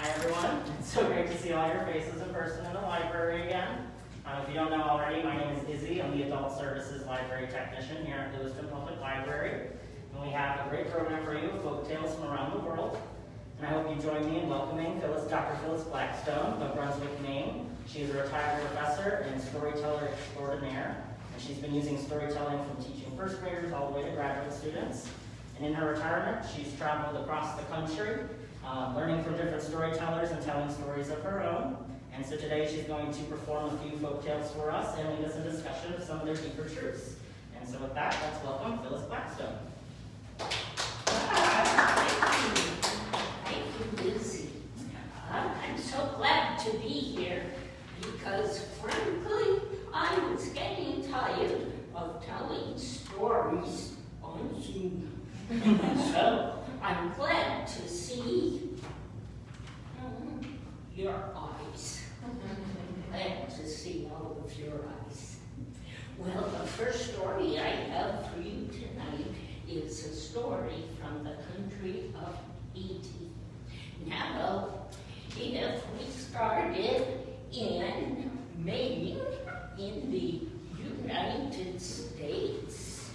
Hi everyone, it's so great to see all your faces in person in the library again. If you don't know already, my name is Izzy. I'm the Adult Services Library Technician here at Lewiston Public Library. And we have a great program for you, folktales from around the world. And I hope you join me in welcoming Dr. Phyllis Blackstone of Brunswick, Maine. She is a retired professor and storyteller extraordinaire. And she's been using storytelling from teaching first graders all the way to graduate students. And in her retirement, she's traveled across the country, learning from different storytellers and telling stories of her own. And so today she's going to perform a few folk tales for us and lead us in discussion of some of their deeper truths. And so with that, let's welcome Phyllis Blackstone. Thank you, Lizzie. I'm so glad to be here because, frankly, I was getting tired of telling stories on Zoom. So I'm glad to see your eyes. Glad to see all of your eyes. Well, the first story I have for you tonight is a story from the country of Haiti. Now, if we started in Maine, in the United States,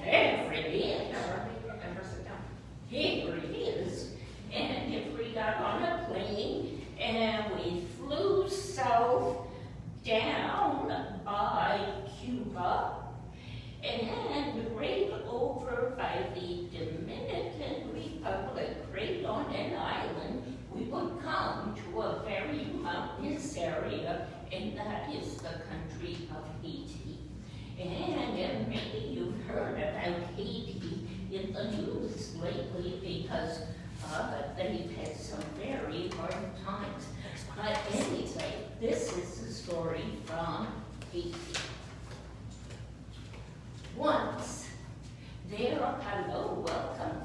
there it is. Here it is. And if we got on a plane and we flew south down by Cuba and right over by the Dominican Republic, right on an island, we would come to a very mountainous area, and that is the country of Haiti. And maybe you've heard about Haiti in the news lately because they've had some very hard times. But anyway, this is a story from Haiti. Once welcome.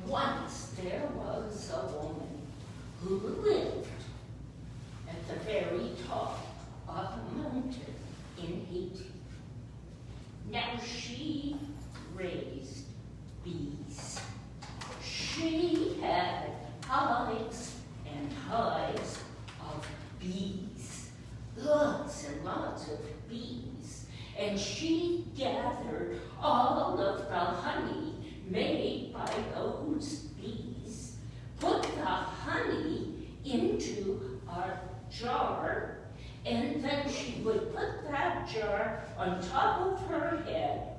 Once there was a woman who lived at the very top of a mountain in Haiti. Now she raised bees. She had hives and hives of bees, lots and lots of bees. And she gathered all of the honey made by those bees, put the honey into a jar, and then she would put that jar on top of her head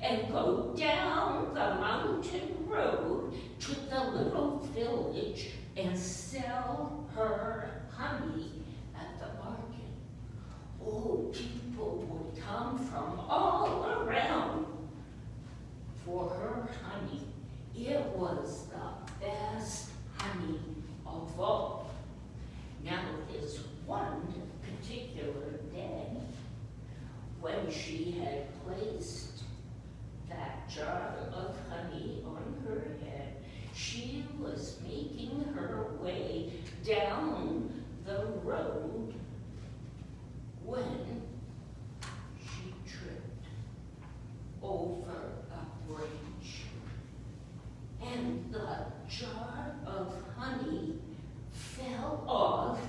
and go down the mountain road to the little village and sell her honey at the market. Oh, people would come from all around for her honey. It was the best honey of all. Now, this one particular day, when she had placed that jar of honey on her head, she was making her way down the road when she tripped over a branch, and the jar of honey fell off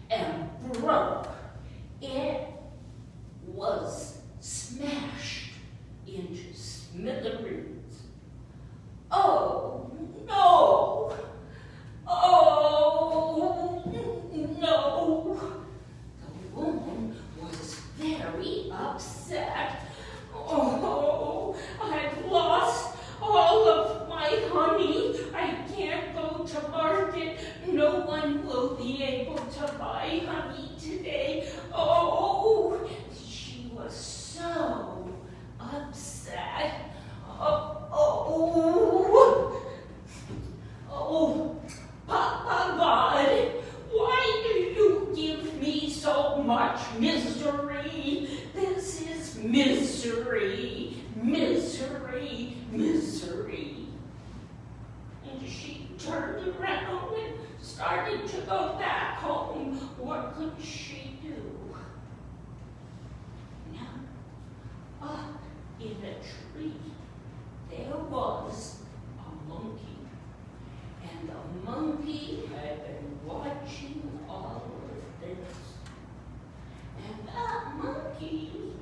and broke. It was smashed into smithereens. Oh, no! Oh, no! The woman was very upset. Oh, I've lost all of my honey. I can't go to market. No one will be able to buy honey today. Oh, she was so upset. Papa God, why do you give me so much misery? This is misery, misery, misery. And she turned around and started to go back home. What could she do? Now, And the monkey had been watching all of this. And that monkey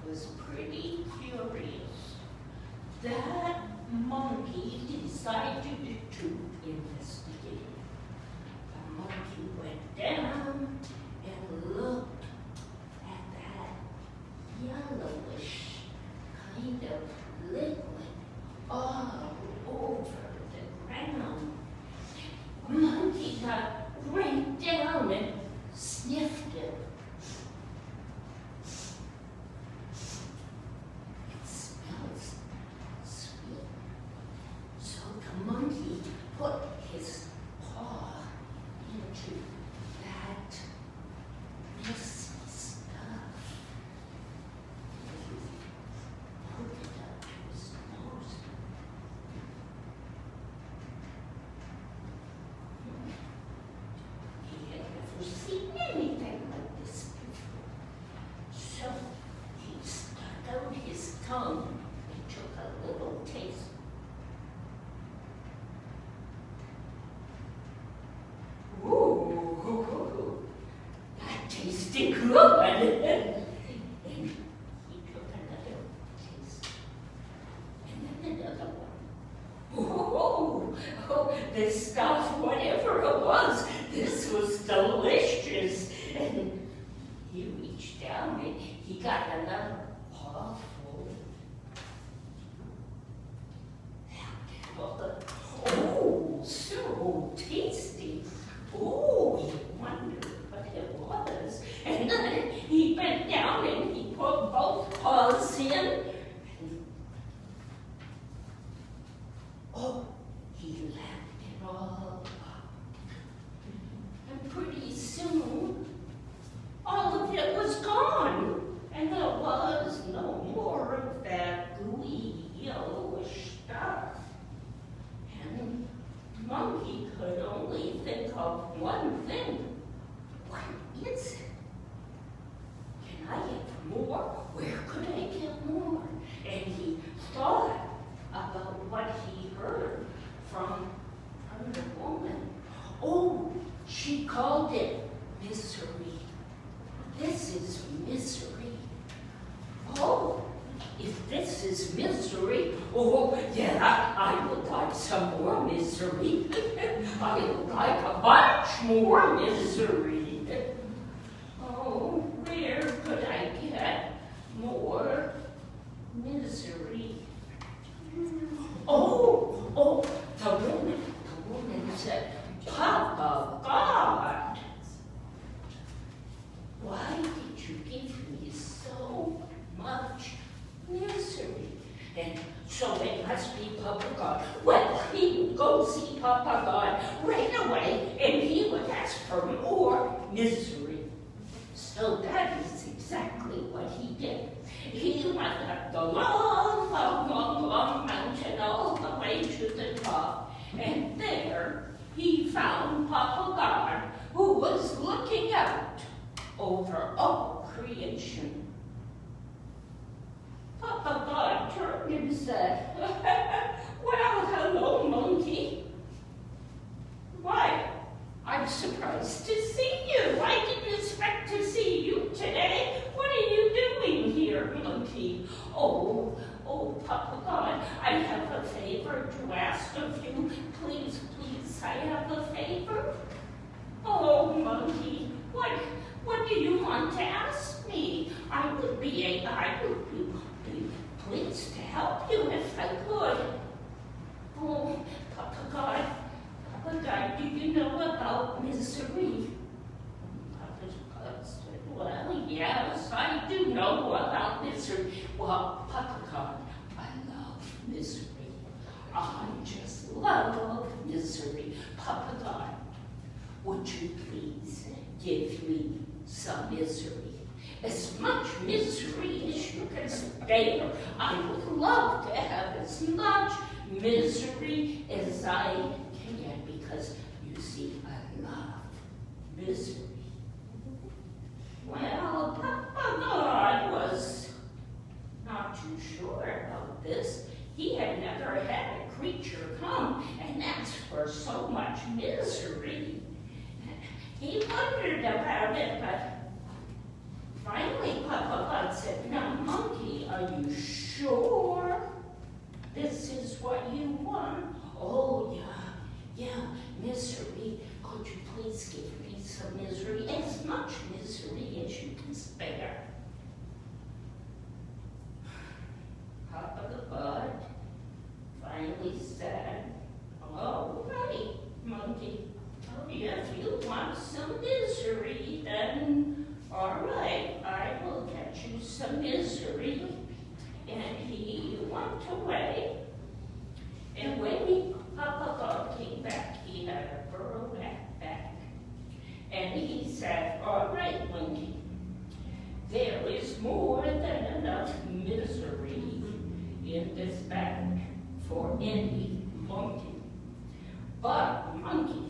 was pretty curious. That monkey decided to investigate. The monkey went down and looked at that yellowish kind of liquid all over the ground. The monkey got right down and sniffed it. It smells sweet. So the monkey put his paw into that messy stuff. He put it up to his nose. He had never seen anything like this before. So he stuck out his tongue and took a little taste. Ooh, that tasted good. And he took another taste. And then another one. This stuff, whatever it was, this was delicious. And he reached down and he got another pawful. Oh, so tasty. Oh, he wondered what it was. And then he bent down and he put both paws in. And, oh, he lapped it all up. And pretty soon, all of it was gone. And there was no more of that gooey, yellowish stuff. And Monkey could only think of one thing. What is it? Can I get more? Where could I get more? And he thought about what he heard from the woman. Oh, she called it misery. This is misery. Oh, if this is misery, oh, yeah, I would like some more misery. I would like a bunch more misery. Oh, where could I get more misery? Oh, the woman said, Papa God, why did you give me so much misery? And so it must be Papa God. Well, he would go see Papa God right away, and he would ask for more misery. So that is exactly what he did. He went up the long mountain all the way to the top, and there he found Papa God, who was looking out over all creation. Papa God turned and said, well, hello, Monkey. Why, I'm surprised to see you. I didn't expect to see you today. What are you doing here, Monkey? Oh, Papa God, I have a favor to ask of you. Please, I have a favor. Oh, Monkey, what do you want to ask me? I would be pleased to help you if I could. Oh, Papa God, do you know about misery? Papa God said, well, yes, I do know about misery. Well, Papa God, I love misery. I just love misery. Papa God, would you please give me some misery? As much misery as you can spare. I would love to have as much misery as I can get, because you see, I love misery. Well, Papa God was not too sure about this. He had never had a creature come and ask for for so much misery. He wondered about it, but finally Papa God said, "Now, monkey, are you sure this is what you want?" "Oh, yeah, misery. Could you please give me some misery, as much misery as you can spare?" Papa God finally said, "All right, monkey. If you want some misery, then all right, I will get you some misery." And he went away. And when Papa God came back, he had a burro backpack. And he said, "All right, monkey, there is more than enough misery in this bag for any monkey. But, monkey,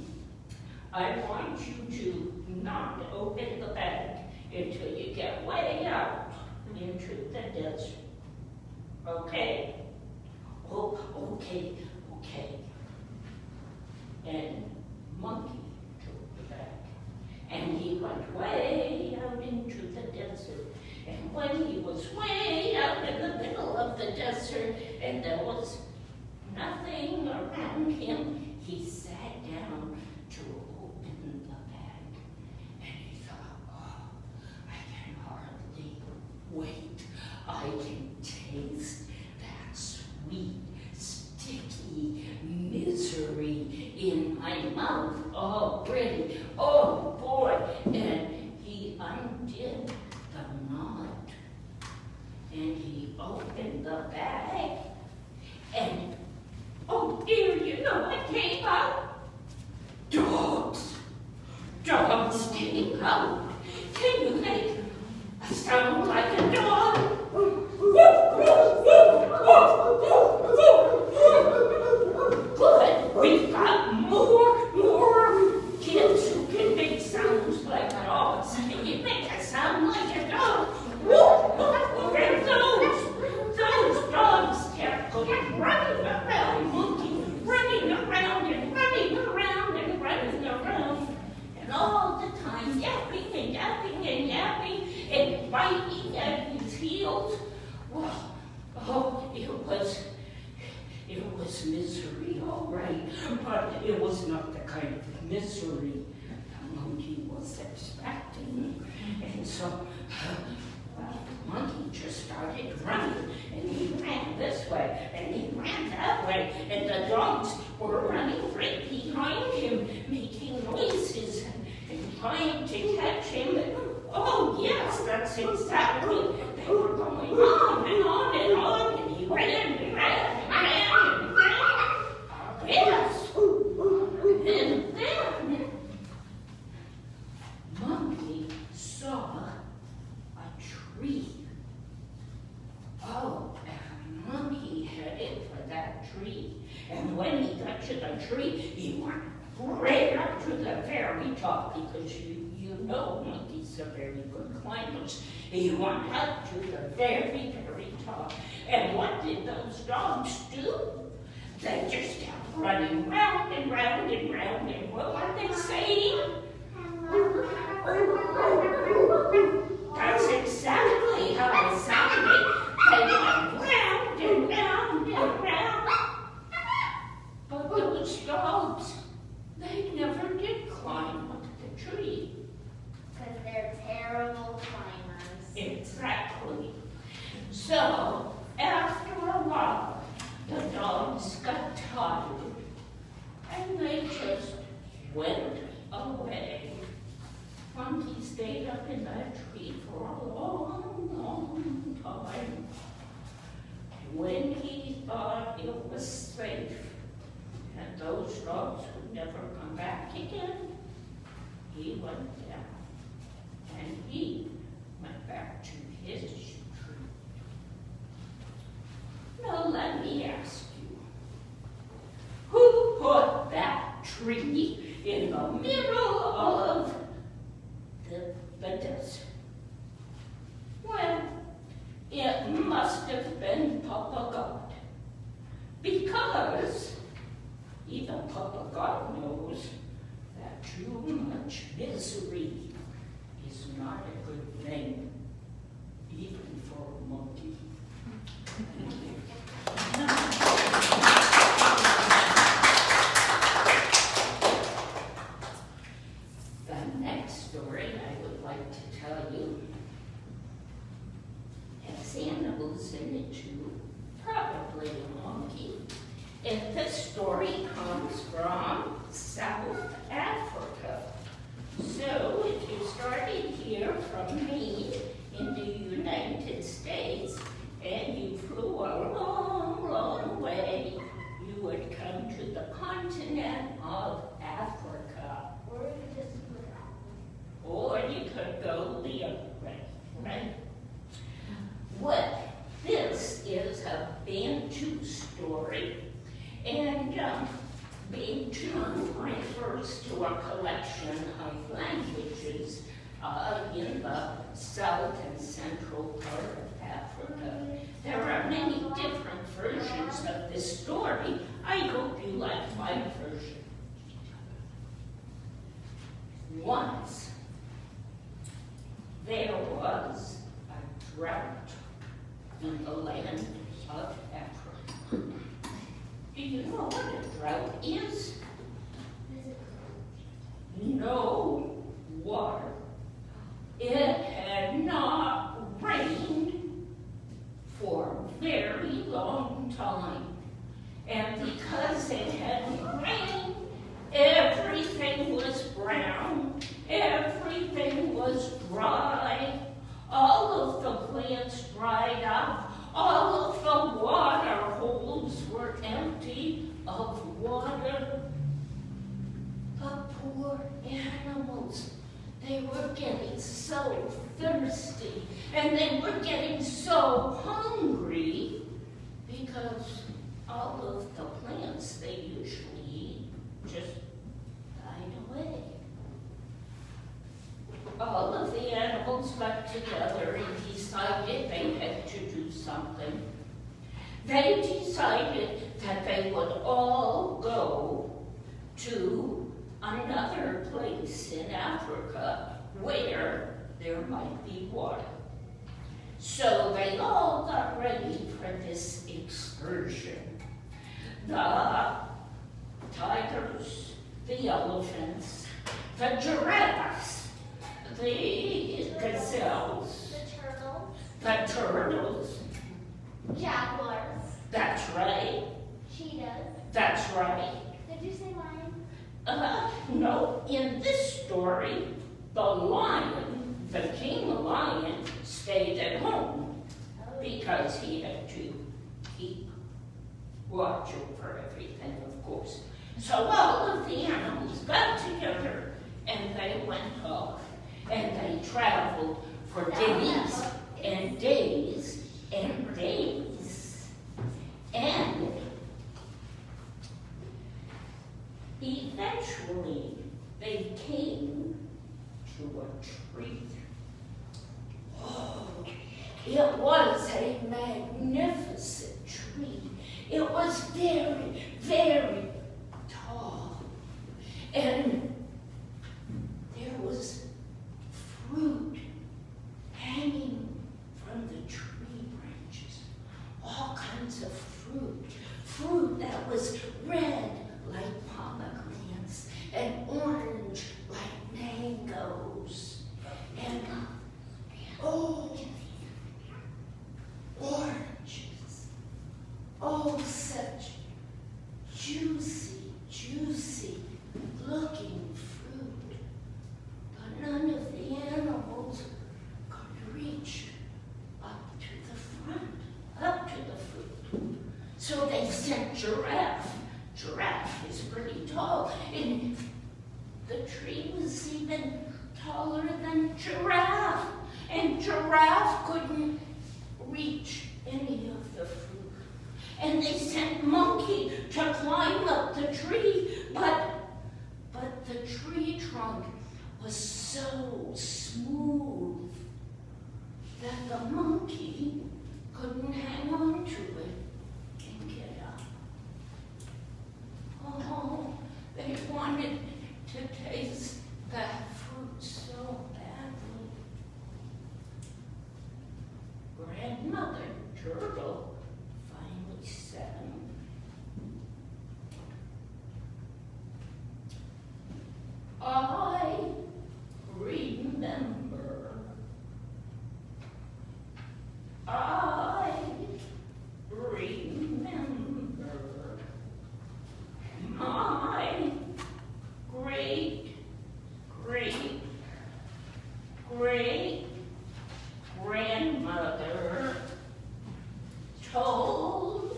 I want you to not open the bag until you get way out into the desert. Okay?" "Oh, okay. And monkey took the bag, and he went way out into the desert. And when he was way out in the middle of the desert, and there was nothing around him, he sat down to open the bag. And he thought, "Oh, I can hardly wait. I can taste that sweet, sticky misery in my mouth already. Oh boy!" And he undid the knot, and he opened the bag, and oh dear, you know what came out? Dogs! Dogs came out. Can you make a sound like a dog? Good, we've got more kids who can make sounds like dogs. Can you make a sound like a dog? And those dogs kept running around, monkey, running around and running around and running around, and all the time yapping and yapping and yapping and biting at his heels. Well, oh, it was misery, all right, but it was not the kind of misery the monkey was expecting. And so, well, the monkey just started running, and he ran this way, and he ran that way, and the dogs were running right behind him, making noises and trying to catch him. And, oh, yes, that's exactly. They were going on and on and on, and he ran and ran and ran and ran. Yes. And then Monkey saw a tree. Oh, and Monkey headed for that tree. And when he got to the tree, he went right up to the very top, because you know monkeys are very good climbers. He went up to the very, very top. And what did those dogs do? They just kept running round and round and round. And what were they saying? That's exactly how it sounded. They went round and round and round. But those dogs, they never did climb up the tree. Because they're terrible climbers. Exactly. So, after a while, the dogs got tired, and they just went away. Monkey stayed up in that tree for a long, long time. When he thought it was safe, and those dogs would never come back again, he went down, and he went back to his tree. Now let me ask you, who put that tree in the middle of the desert? Well, it must have been Papa God, because Even Papa God knows that too much misery is not a good thing, even for a monkey. Thank you. The next story I would like to tell you has animals in it too, probably a monkey. And this story comes from South Africa. So if you started here from Maine in the United States and you flew a long, long way, you would come to the continent of Africa. Or you could just put it on. Or you could go the other way, right? Well, this is a Bantu story. And Bantu refers to a collection of languages in the south and central part of Africa. There are many different versions of this story. I hope you like my version. Once, there was a drought in the land of Africa. Do you know what a drought is? No water. It had not rained for a very long time. And because it hadn't rained, everything was brown, everything was dry, all of the plants dried up, all of the water holes were empty of water. The poor animals, they were getting so thirsty and they were getting so hungry because all of the plants they usually eat just died away. All of the animals got together and decided they had to do something. They decided that they would all go to another place in Africa where there might be water. So they all got ready for this excursion. The tigers, the elephants, the giraffes, the gazelles, the turtles. Jaguars. That's right. Cheetahs. That's right. Did you say lion? No, in this story, the lion, the king lion, stayed at home because he had to keep watch over everything, of course. So all of the animals got together and they went off and they traveled for days and days and days. And eventually they came to a tree. Oh, it was a magnificent tree. It was very, very tall. And there was fruit hanging from the tree branches. All kinds of fruit. Fruit that was red like pomegranates and orange like mangoes. And oranges. Oh, such juicy, juicy looking fruit. But none of the animals could reach up to the front, up to the fruit. So they sent Giraffe. Giraffe is pretty tall, and the tree was even taller than Giraffe. And Giraffe couldn't reach any of the fruit. And they sent Monkey to climb up the tree, but the tree trunk was so smooth that the monkey couldn't hang on to it and get up. Oh, wanted to taste that fruit so badly. Grandmother Turtle finally said, I remember. I remember my great, great, great grandmother told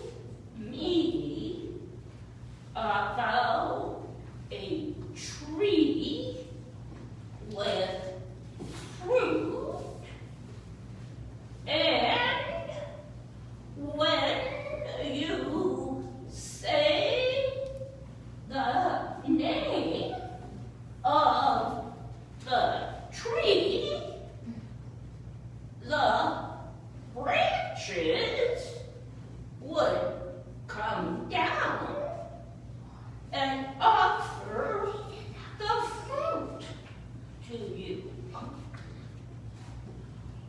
me about a tree with fruit, and when you say the name of the tree, the branches would come down and offer the fruit to you.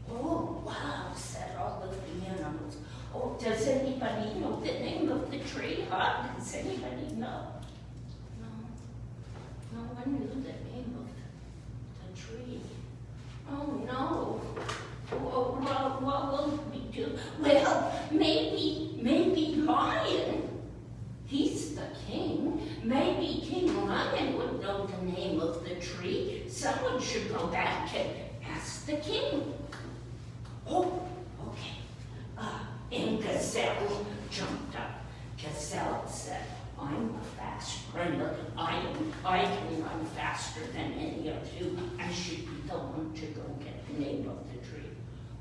Oh, wow, said all of the animals. Oh, does anybody know the name of the tree, huh? Does anybody know? No one knew the name of the tree. Oh, no. Oh, well, what will we do? Well, maybe Lion. He's the king. Maybe King Lion would know the name of the tree. Someone should go back and ask the king. Oh, okay. And Gazelle jumped up. Gazelle said, I'm a fast runner. I can run faster than any of you. I should be the one to go get the name of the tree.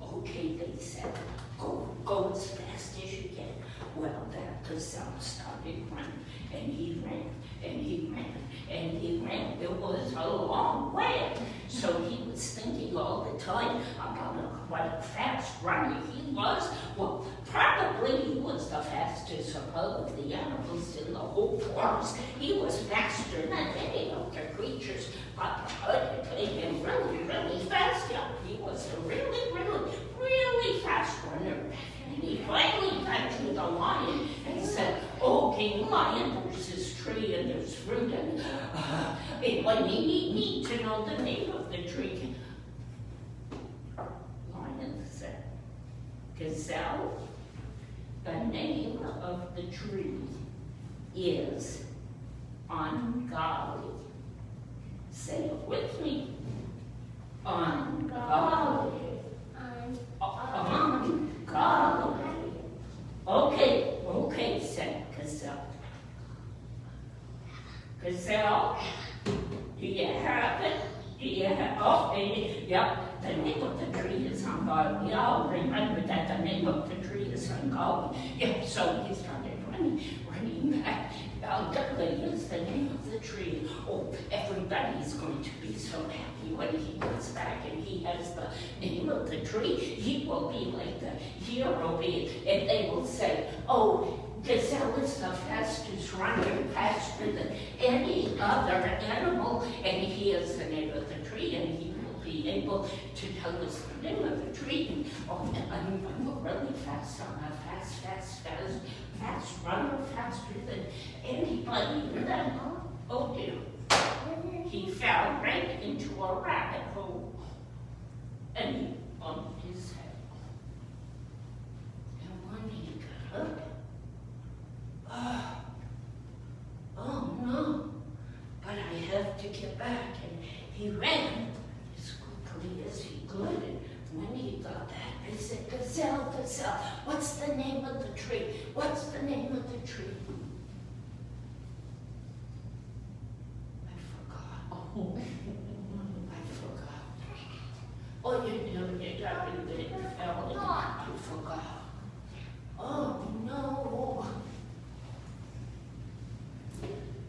Okay, they said, go as fast as you can. Well, that Gazelle started running, and he ran, and he ran, and he ran. It was a long way. So he was thinking all the time about what a fast runner he was. Well, probably he was the fastest of all of the animals in the whole forest. He was faster than any of the creatures, but the hood made him really, really fast. Yeah, he was a really, really, really fast runner. And he finally got to the lion and said, oh, King Lion, there's this tree and there's fruit, and I need to know the name of the tree. Lion said, Gazelle, the name of the tree is ungodly. Say it with me. Ungodly. Ungodly. Okay, said Gazelle. Gazelle, do you have it? Yeah, the name of the tree is ungodly. I'll remember that the name of the tree is ungodly. Yeah, so he started running back. Ungodly is the name of the tree. Oh, everybody's going to be so happy when he gets back and he has the name of the tree. He will be like the hero, and they will say, oh, Gazelle is the fastest runner, faster than any other animal, and he is the name of the tree, and he will be able to tell us the name of the tree. And, oh, I'm really fast. I'm a fast runner, faster than anybody. And then, oh dear, he fell right into a rabbit hole, and he bumped his head. And when he got up, oh no, but I have to get back. And he ran as quickly as he could. And when he got back, I said, Gazelle, what's the name of the tree? What's the name of the tree? I forgot. Oh, I forgot. Oh, you got me there. I forgot. Oh no.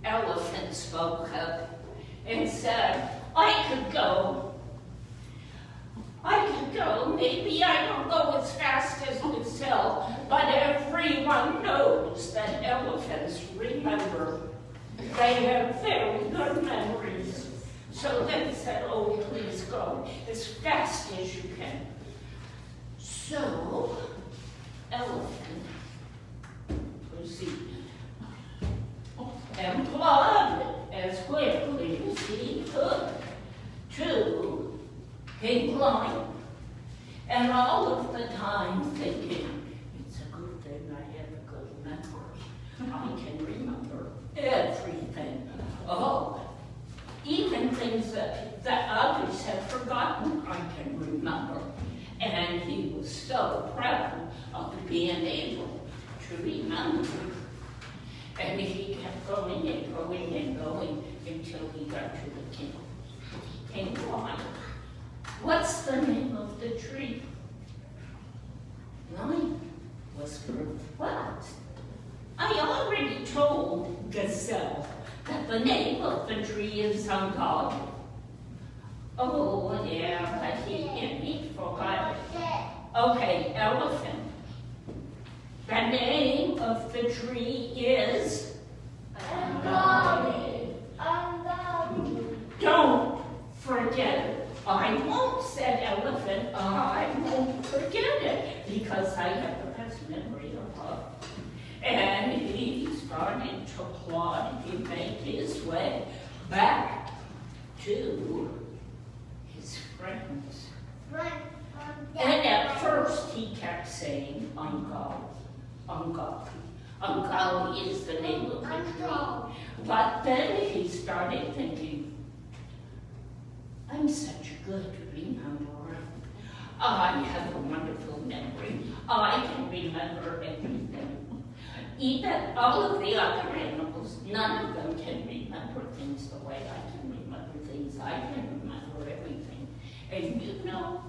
Elephant spoke up and said, I could go. Maybe I don't go as fast as Gazelle, but everyone knows that elephants remember. They have very good So they said, oh, please go as fast as you can. So, Elephant proceeded and plodded as quickly as he could to King Lion. And all of the time thinking, it's a good thing I have a good memory. I can remember everything. Oh, even things that others have forgotten, I can remember. And he was so proud of being able to remember. And he kept going and going and going until he got to the king. King Lion. What's the name of the tree? Lion whispered, what? I already told Gazelle that the name of the tree is ungodly. Oh, yeah, but he forgot it. Okay, Elephant. The name of the tree is Ungodly. Ungodly. Don't forget it. I won't, said Elephant. I won't forget it because I have the best memory of her. And he started to plod. He made his way back to his friends. And at first he kept saying ungodly, ungodly. Ungodly is the name of the tree. But then he started thinking, I'm such a good rememberer. I have a wonderful memory. I can remember everything. Even all of the other animals, none of them can remember things the way I can remember things. I can remember everything. And you know,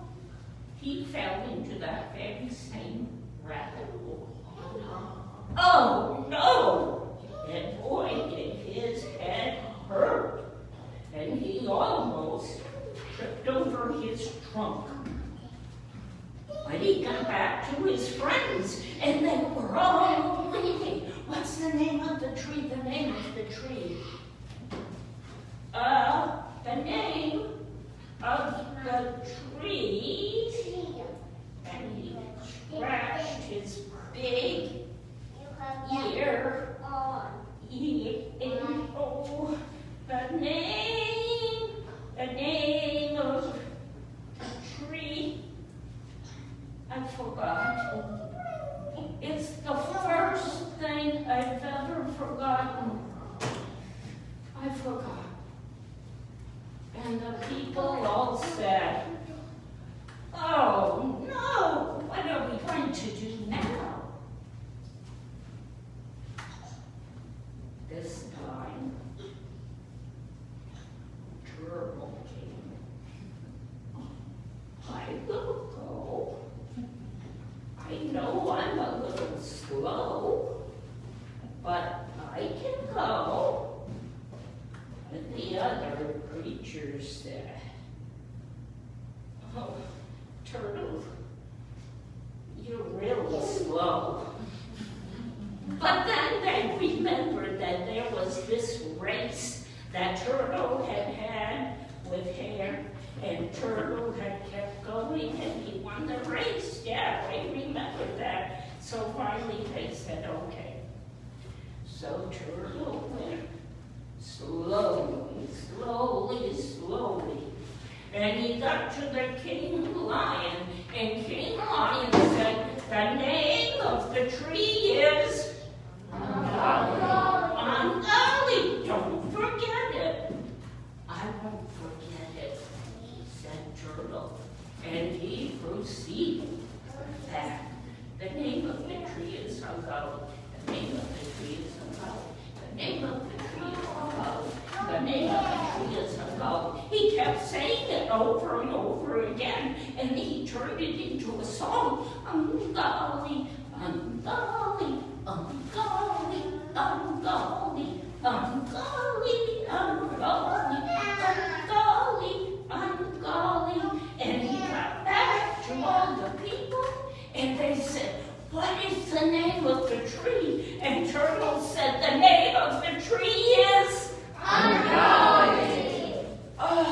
he fell into that very same rabbit hole. Oh no! And boy, did his head hurt. And he almost tripped over his trunk. When he got back to his friends, and they were all leaving. What's the name of the tree? The name of the tree. The name of the tree. And he scratched his big ear. Oh, the name of the tree. I forgot. It's the first thing I've ever forgotten. I forgot. And the people all said, oh no, what are we going to do now? This time, Turtle came. I will go. I know I'm a little slow, but I can go. And the other creatures said, oh, Turtle, you're really slow. But then they remembered that there was this race that Turtle had had with Hare, and Turtle had kept going, and he won the race. Yeah, they remembered that. So finally they said, okay. So Turtle went slowly, slowly, slowly. And he got to the King Lion, and King Lion said, the name of the tree is Ungodly. Don't forget it. I won't forget it, said Turtle. And he proceeded that the name of the tree is Ungodly. The name of the tree is Ungodly. The name of the tree is Ungodly. The name of the tree is Ungodly. He kept saying it over and over again, and he turned it into a song. Ungodly, ungodly, ungodly, ungodly, ungodly, ungodly, ungodly, ungodly. And he got back to all the people, and they said, what is the name of the tree? And Turtle said, the name of the tree is Ungodly. Oh,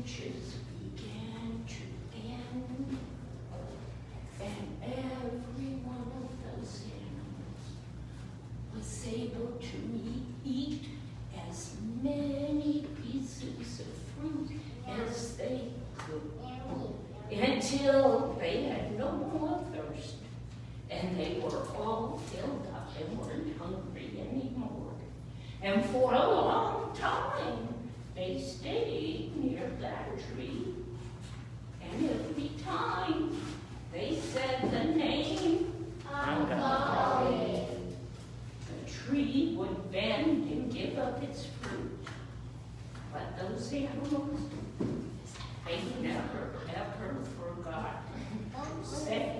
branches began to bend, and every one of those animals was able to eat as many pieces of fruit as they could, until they had no more thirst, and they were all filled up and weren't hungry anymore. And for a long time, they stayed near that tree, and every time they said the name, Ungodly. the tree would bend and give up its fruit. But those animals, they never ever forgot to say,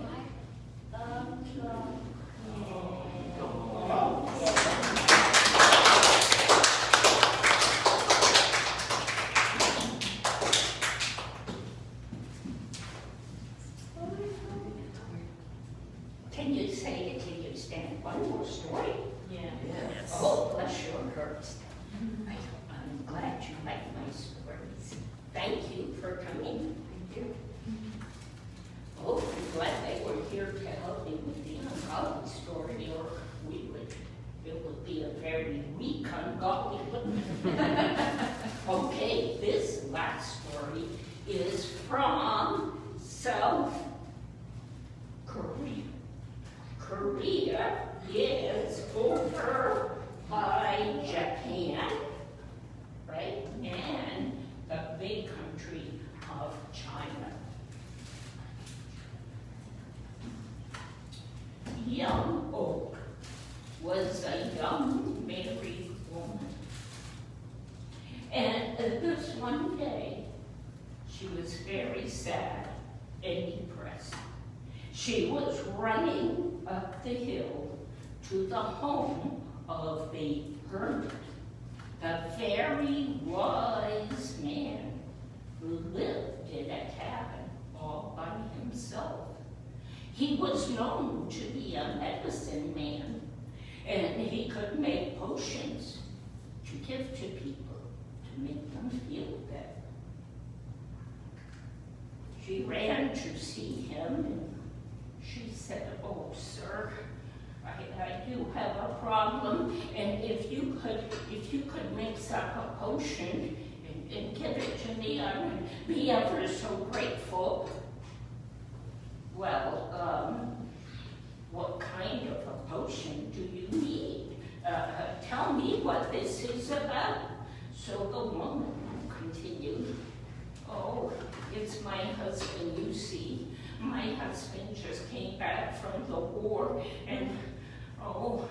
can you say it? Can you stand one more story? Yeah. Yes. Oh, bless your hearts. I'm glad you like my stories. Thank you for coming. Thank you. Oh, I'm glad they were here to help me with the ungodly story, or it would be a very weak ungodly one. Okay, this last story is from South Korea. Korea is over by Japan, right? And the big country of China. Young Oak was a young married woman. And this one day, she was very sad and depressed. She was running up the hill to the home of the hermit, a very wise man who lived in a cabin all by himself. He was known to be a medicine man, and he could make potions to give to people to make them feel better. She ran to see him, and she said, "Oh, sir, I do have a problem, and if you could mix up a potion and give it to me, I would be ever so grateful." Well, what kind of a potion do you need? Tell me what this is about. So the woman continued, "Oh, it's my husband, you see. My husband just came back from the war, and oh,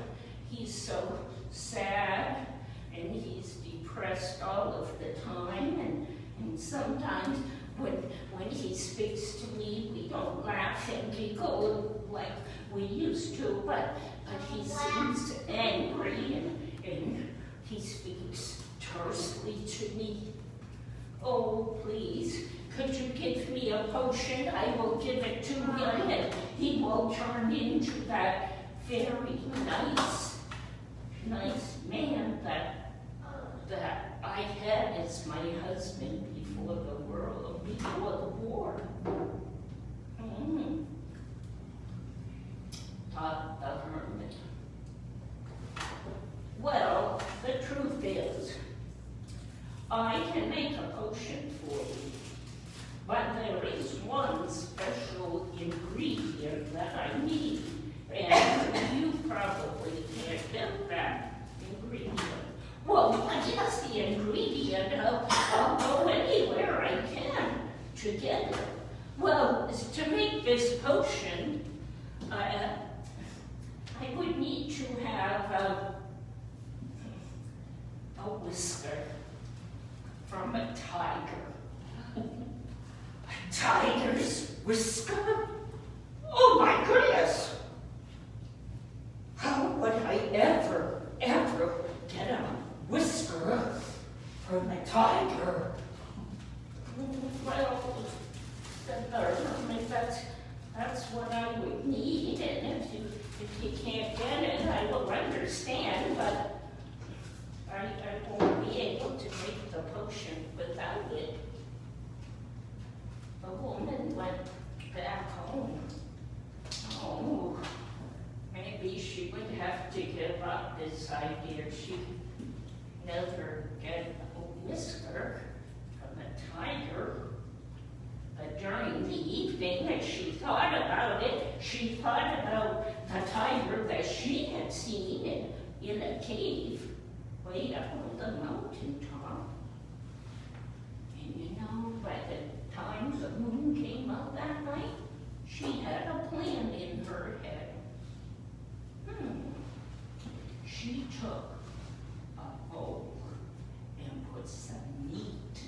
he's so sad, and he's depressed all of the time, and sometimes when he speaks to me, we don't laugh and giggle like we used to, but he seems angry, and he speaks tersely to me. Oh, please, could you give me a potion? I will give it to him, and he will turn into that very nice man that I had as my husband before the war. Thought the hermit. Well, the truth is, I can make a potion for you, but there is one special ingredient that I need, and you probably can't get that ingredient. Well, what is the ingredient? I'll go anywhere I can to get it. Well, to make this potion, I would need to have a whisker from a tiger. A tiger's whisker? Oh my goodness! How would I ever get a whisker from a tiger? Well, said the hermit, that's what I would need, and if you can't get it, I will understand, but I won't be able to make the potion without it. the woman went back home. Oh, maybe she would have to give up this idea. She'd never get a whisker from a tiger. But during the evening, as she thought about it, she thought about the tiger that she had seen in a cave way up on the mountaintop. And you know, by the time the moon came out that night, she had a plan in her head. She took a bowl and put some meat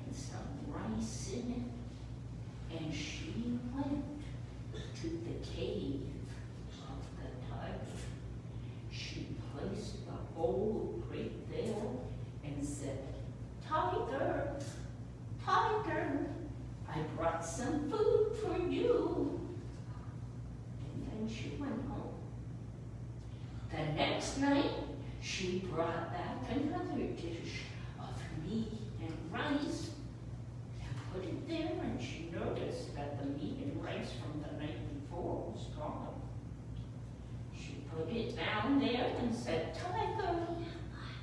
and some rice in it, and she went to the cave of the tiger. She placed the bowl right there and said, "Tiger, tiger, I brought some food for you." And then she went home. The next night, she brought back another dish of meat and rice and put it there, and she noticed that the meat and rice from the night before was gone. She put it down there and said, "Tiger,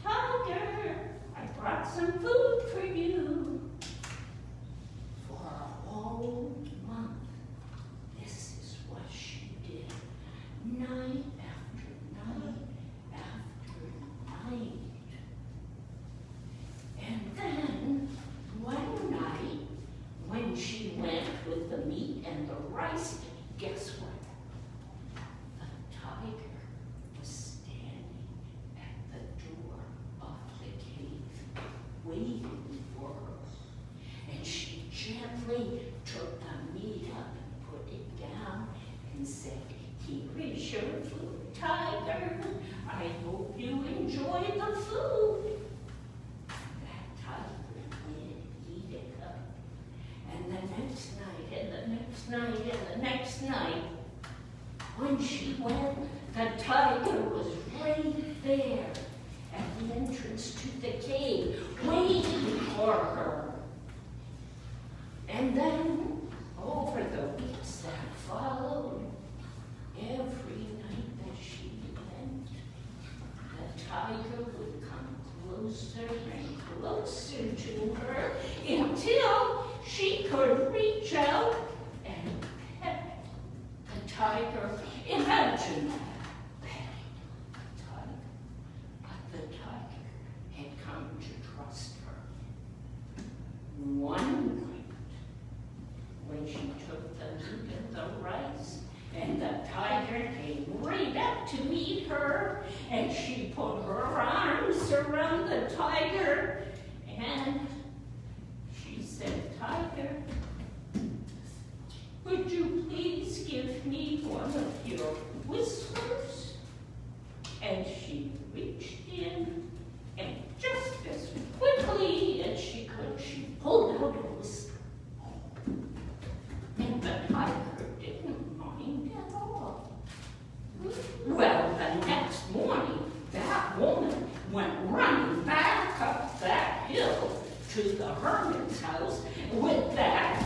tiger, I brought some food for you." For a whole month, this is what she did, night after night after night. And then, one night, when she went with the meat and the rice, guess what? The tiger was standing at the door of the cave, waiting for her. And she gently took the meat up and put it down and said, "Here is your food, tiger. I hope you enjoy the food." That tiger did eat it up. And the next night, and the next night, and the next night, when she went, the tiger was right there at the entrance to the cave, waiting for her. And then, over the weeks that followed, every night that she went, the tiger would come closer and closer to her until she could reach out and pet the tiger. Imagine petting the tiger. But the tiger had come to trust her. One night, when she took the meat and the rice, and the tiger came right up to meet her, and she put her arms around the tiger, and she said, "Tiger, would you please give me one of your whiskers?" And she reached in, and just as quickly as she could, she pulled out a whisker. And the tiger didn't mind at all. Well, the next morning, that woman went running back up that hill to the hermit's house with that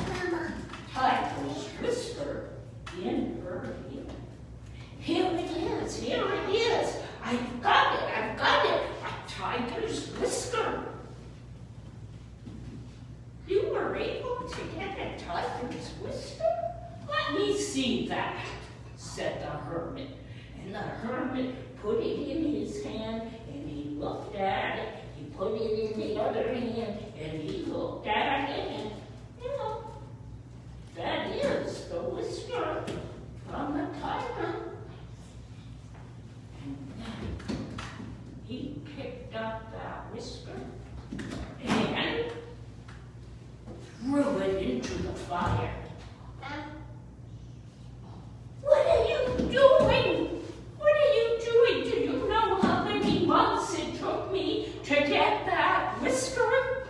tiger's whisker in her hand. "Here it is, here it is. I've got it, a tiger's whisker." "You were able to get a tiger's whisker? Let me see that," said the hermit. And the hermit put it in his hand, and he looked at it. He put it in the other hand, and he looked at it, and, that is the whisker from the tiger. And then he picked up that whisker and threw it into the fire. "What are you doing? What are you doing? Do you know how many months it took me to get that whisker?"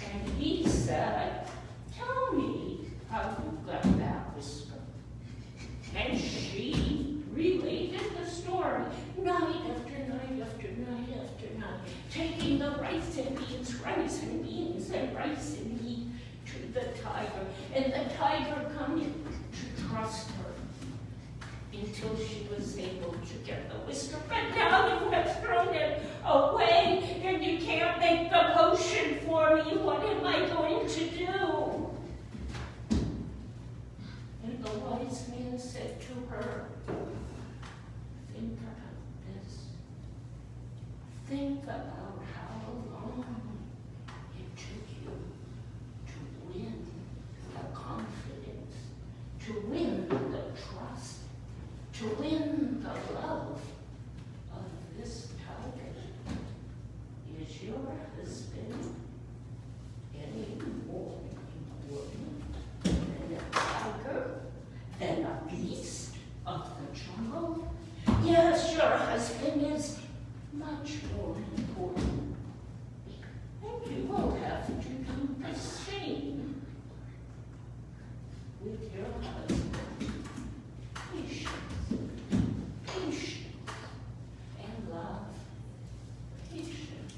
And he said, "Tell me how you got that whisker." And she related the story, night after night after night after night, taking the rice and beans, rice and beans, and rice and beans to the tiger, and the tiger come to trust her until she was able to get the whisker. But now you have thrown it away, and you can't make the potion for me. What am I going to do? And the wise man said to her, think about this. Think about how long it took you to win the confidence, to win the trust, to win the love of this tiger. Is your husband any more important than a tiger, than a beast of the jungle? Yes, your husband is much more important. And you will have to do the same with your husband. Patience, patience, and love. Patience,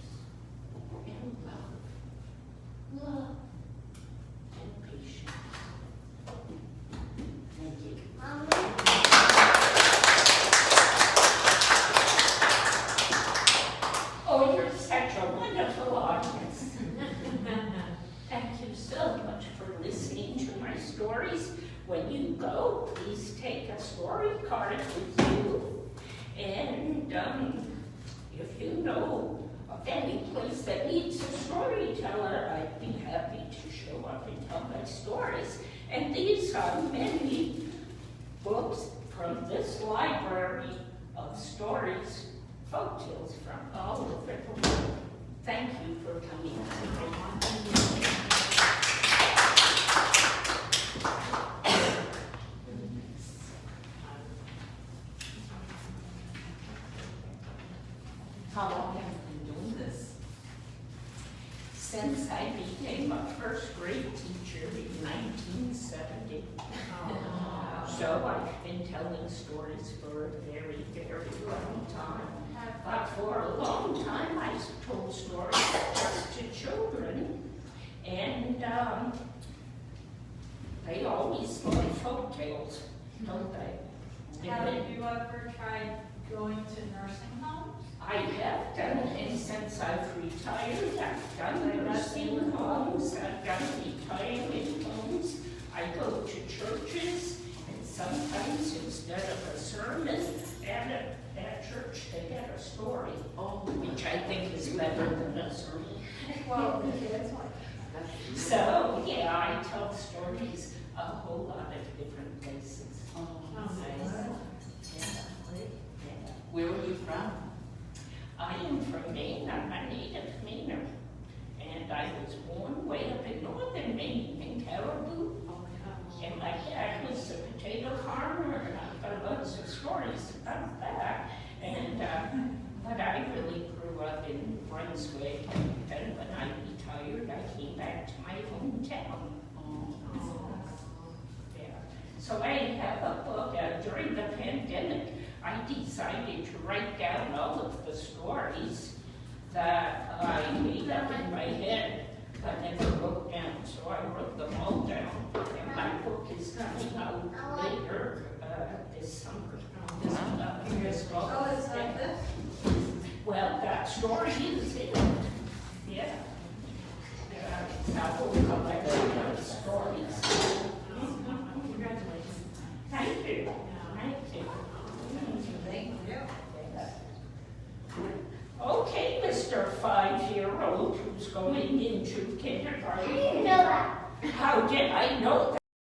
and love. Love, and patience. Thank you. Oh, you're such a wonderful audience. Thank you so much for listening to my stories. When you go, please take a story card with you. And if you know of any place that needs a storyteller, I'd be happy to show up and tell my stories. And these are many books from this library of stories, folktales from all over the world. Thank you for coming today. How long have you been doing this? Since I became a first grade teacher in 1970. So I've been telling stories for a very, very long time. But for a long time I told stories just to children. And they always like folk tales, don't they? Have you ever tried going to nursing homes? I have done it, and since I've retired, I've done nursing homes, I've done retirement homes, I go to churches, and sometimes instead of a sermon at church, they get a story, which I think is better than a sermon. Well, the kids like that. So, yeah, I tell stories a whole lot of different places. Yeah. Where were you from? I am from Maine. I'm a native Mainer. And I was born way up in northern Maine, in Caribou. And my dad was a potato farmer, and I've got lots of stories about that. And but I really grew up in Brunswick, and then when I retired, I came back to my hometown. Yeah. So I have a book. During the pandemic, I decided to write down all of the stories that I made up in my head but never wrote down. So I wrote them all down. And my book is coming out later this summer. This book. Oh, is that this? Well, that story is in it. Yeah. It's a whole collection of stories. Congratulations. Thank you. Thank you. Thank you. Okay, Mr. 5-year-old who's going into kindergarten. I didn't know that. How did I know that?